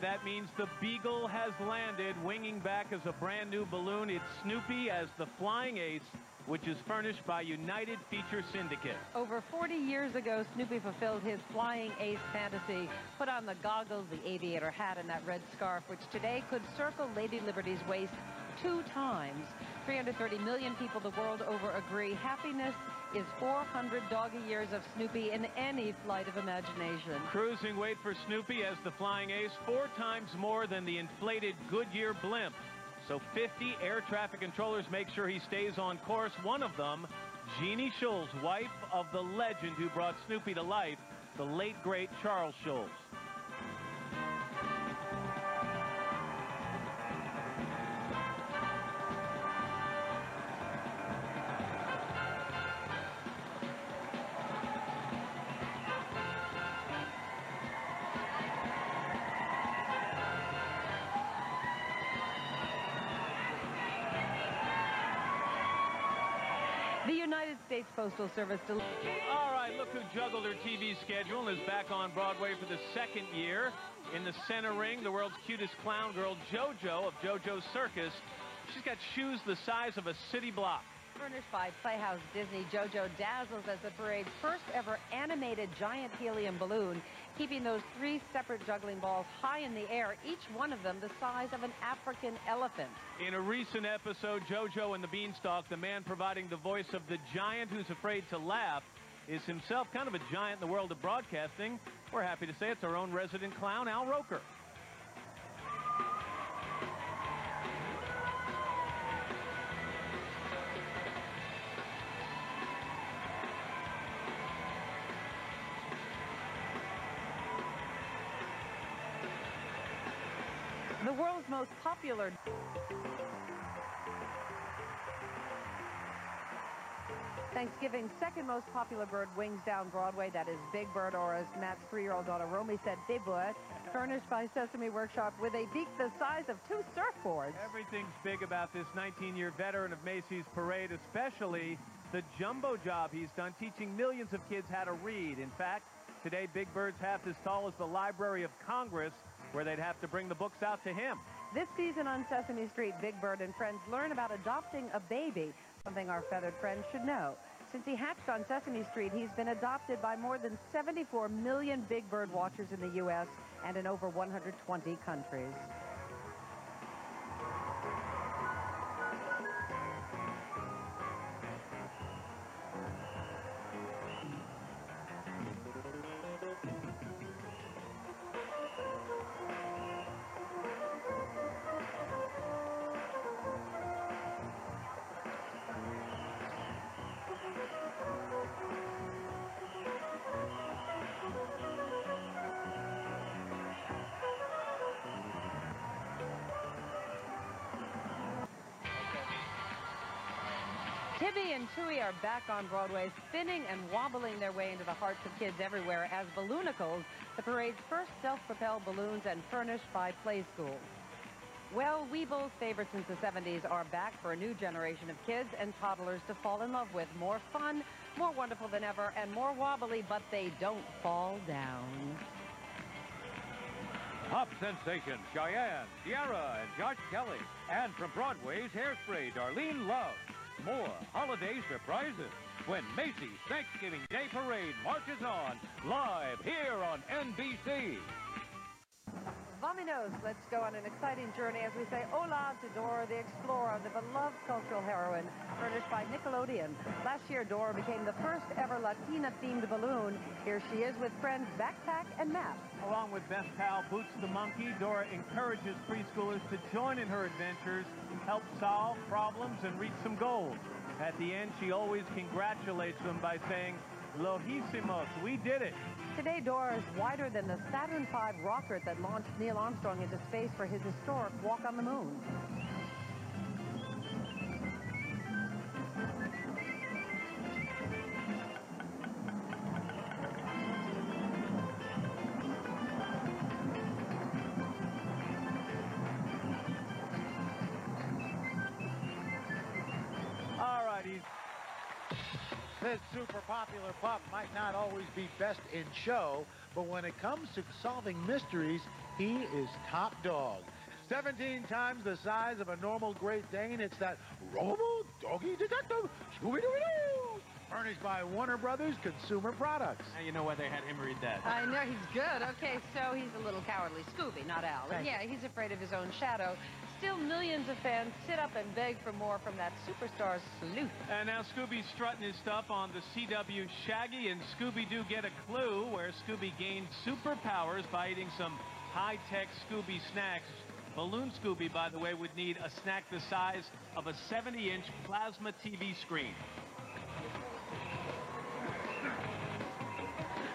that means the Beagle has landed, winging back as a brand new balloon. It's Snoopy as the Flying Ace, which is furnished by United Feature Syndicate. Over 40 years ago, Snoopy fulfilled his Flying Ace fantasy, put on the goggles, the aviator hat, and that red scarf, which today could circle Lady Liberty's waist 2 times. 330 million people the world over agree happiness is 400 doggy years of Snoopy in any flight of imagination. Cruising weight for Snoopy as the Flying Ace, 4 times more than the inflated Goodyear blimp. So 50 air traffic controllers make sure he stays on course. One of them, Jeannie Schulz, wife of the legend who brought Snoopy to life, the late, great Charles Schulz. The United States Postal Service. All right, look who juggled her TV schedule and is back on Broadway for the 2nd year. In the center ring, the world's cutest clown girl, JoJo of JoJo's Circus. She's got shoes the size of a city block. Furnished by Playhouse Disney, JoJo dazzles as the parade's first ever animated giant helium balloon, keeping those 3 separate juggling balls high in the air, each one of them the size of an African elephant. In a recent episode, JoJo and the Beanstalk, the man providing the voice of the giant who's afraid to laugh, is himself kind of a giant in the world of broadcasting. We're happy to say it's our own resident clown, Al Roker. The world's most popular... Thanksgiving's second most popular bird wings down Broadway. That is Big Bird, or as Matt's 3-year-old daughter Romy said, Big Bird, furnished by Sesame Workshop with a beak the size of 2 surfboards. Everything's big about this 19-year veteran of Macy's Parade, especially the jumbo job he's done teaching millions of kids how to read. In fact, today Big Bird's half as tall as the Library of Congress, where they'd have to bring the books out to him. This season on Sesame Street, Big Bird and friends learn about adopting a baby, something our feathered friends should know. Since he hatched on Sesame Street, he's been adopted by more than 74 million Big Bird watchers in the U.S. and in over 120 countries. Tibby and Tooey are back on Broadway, spinning and wobbling their way into the hearts of kids everywhere as Balloonicles, the parade's first self-propelled balloons and furnished by Play School. Well, Weeble's favorites since the 70s are back for a new generation of kids and toddlers to fall in love with. More fun, more wonderful than ever, and more wobbly, but they don't fall down. Pop sensation Cheyenne, Ciara, and Josh Kelly. And from Broadway's Hairspray, Darlene Love. More holiday surprises when Macy's Thanksgiving Day Parade marches on, live here on NBC. Vaminos, let's go on an exciting journey as we say hola to Dora the Explorer, the beloved cultural heroine, furnished by Nickelodeon. Last year, Dora became the first ever Latina-themed balloon. Here she is with friends Backpack and Map. Along with best pal Boots the Monkey, Dora encourages preschoolers to join in her adventures, help solve problems, and reach some goals. At the end, she always congratulates them by saying, "Lojísimos, we did it." Today, Dora is wider than the Saturn V rocket that launched Neil Armstrong into space for his historic walk on the moon. All right, he's... This super popular pup might not always be best in show, but when it comes to solving mysteries, he is top dog. 17 times the size of a normal Great Dane, it's that Robo Doggy Detective Scooby-Doo! Furnished by Warner Brothers Consumer Products. Now you know why they had him read that. I know, he's good. Okay, so he's a little cowardly Scooby, not Al. And yeah, he's afraid of his own shadow. Still, millions of fans sit up and beg for more from that superstar sleuth. And now Scooby's strutting his stuff on the CW. Shaggy and Scooby-Doo get a clue where Scooby gained superpowers by eating some high-tech Scooby snacks. Balloon Scooby, by the way, would need a snack the size of a 70-inch plasma TV screen.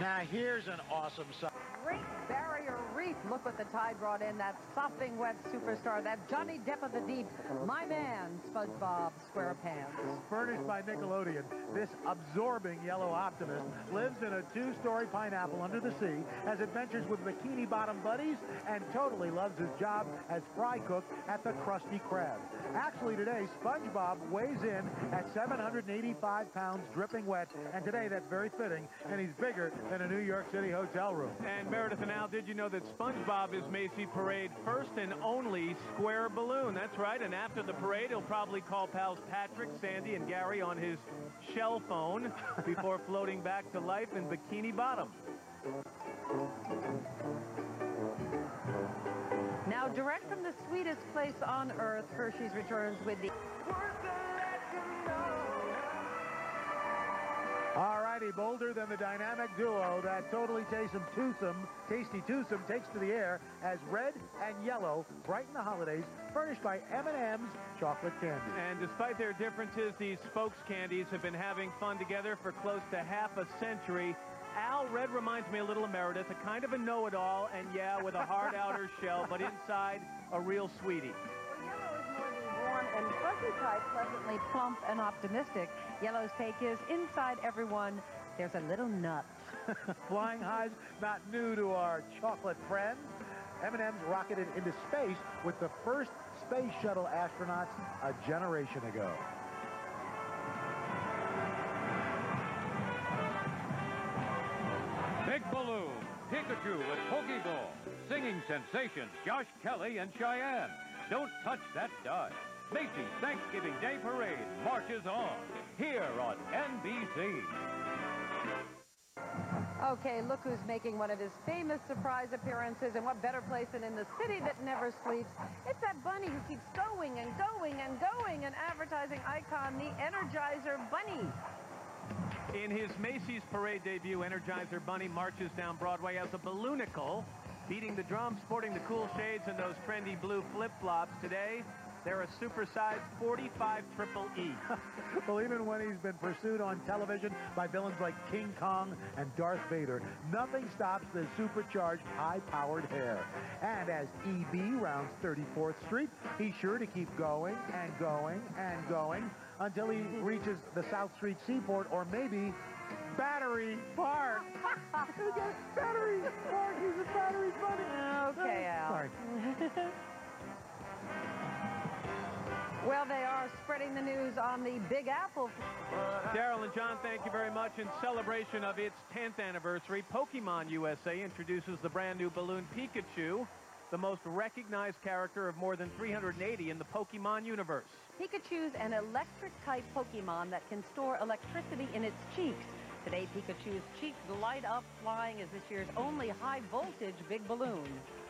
Now here's an awesome song. Great Barrier Reef. Look what the tide brought in. That sopping wet superstar, that Johnny Depp of the deep. My man, SpongeBob SquarePants. Furnished by Nickelodeon, this absorbing yellow optimist lives in a two-story pineapple under the sea, has adventures with bikini-bottom buddies, and totally loves his job as fry cook at the Krusty Krab. Actually, today, SpongeBob weighs in at 785 pounds, dripping wet, and today that's very fitting, and he's bigger than a New York City hotel room. And Meredith and Al, did you know that SpongeBob is Macy Parade first and only square balloon? That's right, and after the parade, he'll probably call pals Patrick, Sandy, and Gary on his shell phone before floating back to life in Bikini Bottom. Now, direct from the sweetest place on earth, Hershey's returns with the... All righty, bolder than the dynamic duo that Totally Tasty Twosome takes to the air as red and yellow brighten the holidays, furnished by M&M's chocolate candy. And despite their differences, these spokes candies have been having fun together for close to half a century. Al, red reminds me a little of Meredith, a kind of a know-it-all, and yeah, with a hard outer shell, but inside, a real sweetie. Yellow is more the warm and fuzzy type, pleasantly plump and optimistic. Yellow's take is, inside everyone, there's a little nut. Flying highs, not new to our chocolate friends. M&M's rocketed into space with the first space shuttle astronauts a generation ago. Big Balloon, Pikachu with Pokeball, singing sensations Josh Kelly and Cheyenne. Don't touch that dial. Macy's Thanksgiving Day Parade marches on here on NBC. Okay, look who's making one of his famous surprise appearances, and what better place than in the city that never sleeps. It's that bunny who keeps going and going and going, an advertising icon, the Energizer Bunny. In his Macy's Parade debut, Energizer Bunny marches down Broadway as a balloonicle, beating the drum, sporting the cool shades and those trendy blue flip-flops. Today, they're a supersized 45 triple E. Well, even when he's been pursued on television by villains like King Kong and Darth Vader, nothing stops the supercharged, high-powered hair. And as EB rounds 34th Street, he's sure to keep going and going and going until he reaches the South Street Seaport, or maybe Battery Park. Battery Park, he's a Battery Bunny. Okay, Al. Sorry. Well, they are spreading the news on the Big Apple. Daryl and John, thank you very much. In celebration of its 10th anniversary, Pokemon USA introduces the brand new balloon Pikachu, the most recognized character of more than 380 in the Pokemon universe. Pikachu's an electric-type Pokemon that can store electricity in its cheeks. Today, Pikachu's cheeks light up, flying as this year's only high-voltage big balloon.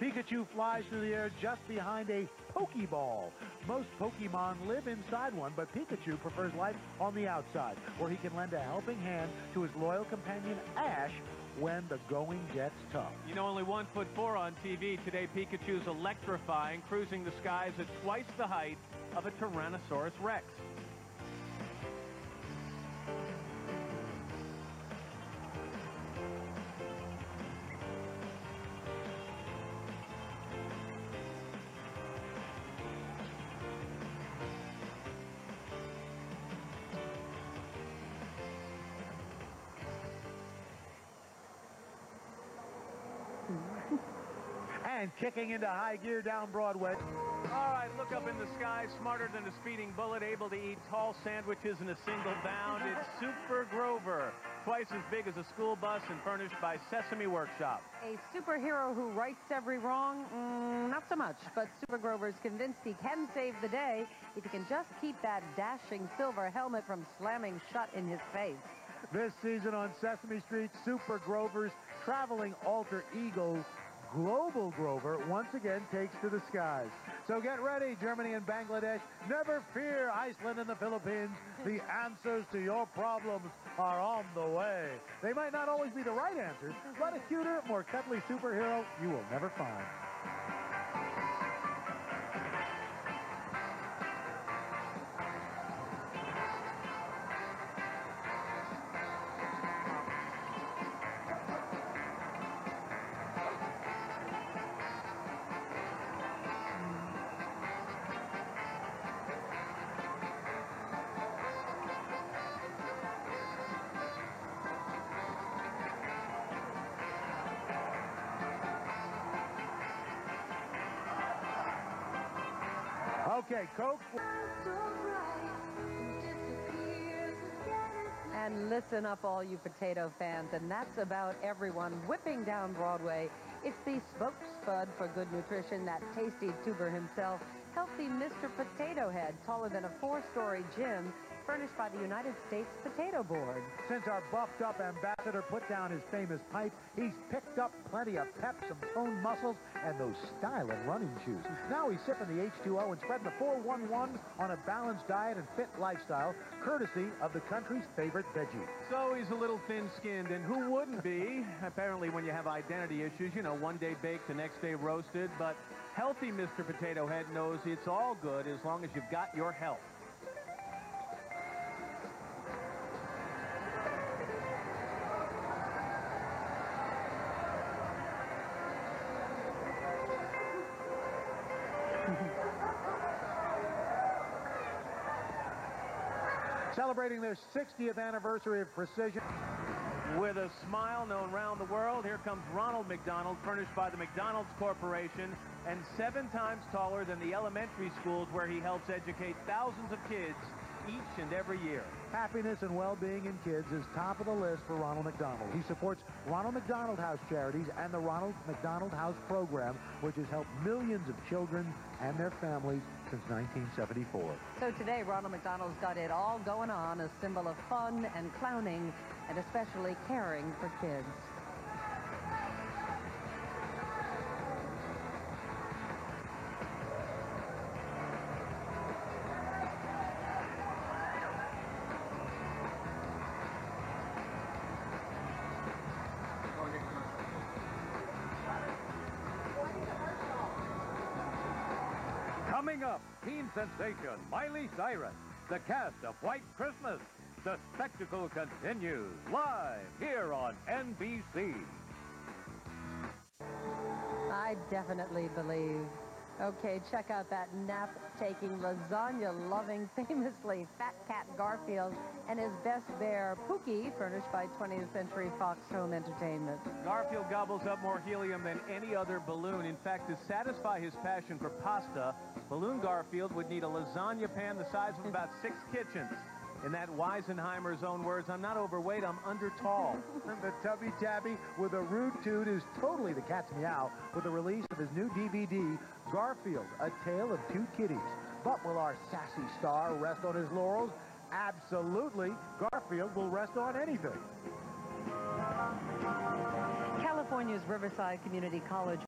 Pikachu flies through the air just behind a Pokeball. Most Pokemon live inside one, but Pikachu prefers life on the outside, where he can lend a helping hand to his loyal companion Ash when the going gets tough. You know, only 1'4" on TV. Today, Pikachu's electrifying, cruising the skies at twice the height of a Tyrannosaurus Rex. And kicking into high gear down Broadway. All right, look up in the sky, smarter than a speeding bullet, able to eat tall sandwiches in a single bound. It's Super Grover. twice as big as a school bus and furnished by Sesame Workshop. A superhero who rights every wrong? Not so much. But Super Grover's convinced he can save the day if he can just keep that dashing silver helmet from slamming shut in his face. This season on Sesame Street, Super Grover's traveling alter ego, Global Grover, once again takes to the skies. So get ready, Germany and Bangladesh. Never fear, Iceland and the Philippines. The answers to your problems are on the way. They might not always be the right answers, but a cuter, more cuddly superhero you will never find. Okay, Coke. And listen up, all you potato fans, and that's about everyone whipping down Broadway. It's the spokesbud for good nutrition, that tasty tuber himself, healthy Mr. Potato Head, taller than a 4-story gym, furnished by the United States Potato Board. Since our buffed-up ambassador put down his famous pipe, he's picked up plenty of pep, some toned muscles, and those styling running shoes. Now he's sipping the H2O and spreading the 411 on a balanced diet and fit lifestyle, courtesy of the country's favorite veggie. So he's a little thin-skinned, and who wouldn't be? Apparently, when you have identity issues, you know, one day baked, the next day roasted. But healthy Mr. Potato Head knows it's all good as long as you've got your health. Celebrating their 60th anniversary of Precision. With a smile known round the world, here comes Ronald McDonald, furnished by the McDonald's Corporation, and 7 times taller than the elementary schools where he helps educate thousands of kids each and every year. Happiness and well-being in kids is top of the list for Ronald McDonald. He supports Ronald McDonald House Charities and the Ronald McDonald House Program, which has helped millions of children and their families since 1974. So today, Ronald McDonald's got it all going on, a symbol of fun and clowning, and especially caring for kids. Coming up, teen sensation Miley Cyrus, the cast of White Christmas. The spectacle continues live here on NBC. I definitely believe. Okay, check out that nap-taking, lasagna-loving, famously fat cat Garfield and his best bear, Pookie, furnished by 20th Century Fox Home Entertainment. Garfield gobbles up more helium than any other balloon. In fact, to satisfy his passion for pasta, Balloon Garfield would need a lasagna pan the size of about 6 kitchens. In that Weisenheimer's own words, I'm not overweight, I'm under tall. The Tubby Tabby with a rude toot is totally the cat's meow with the release of his new DVD, Garfield, A Tale of Two Kitties. But will our sassy star rest on his laurels? Absolutely. Garfield will rest on anything. California's Riverside Community College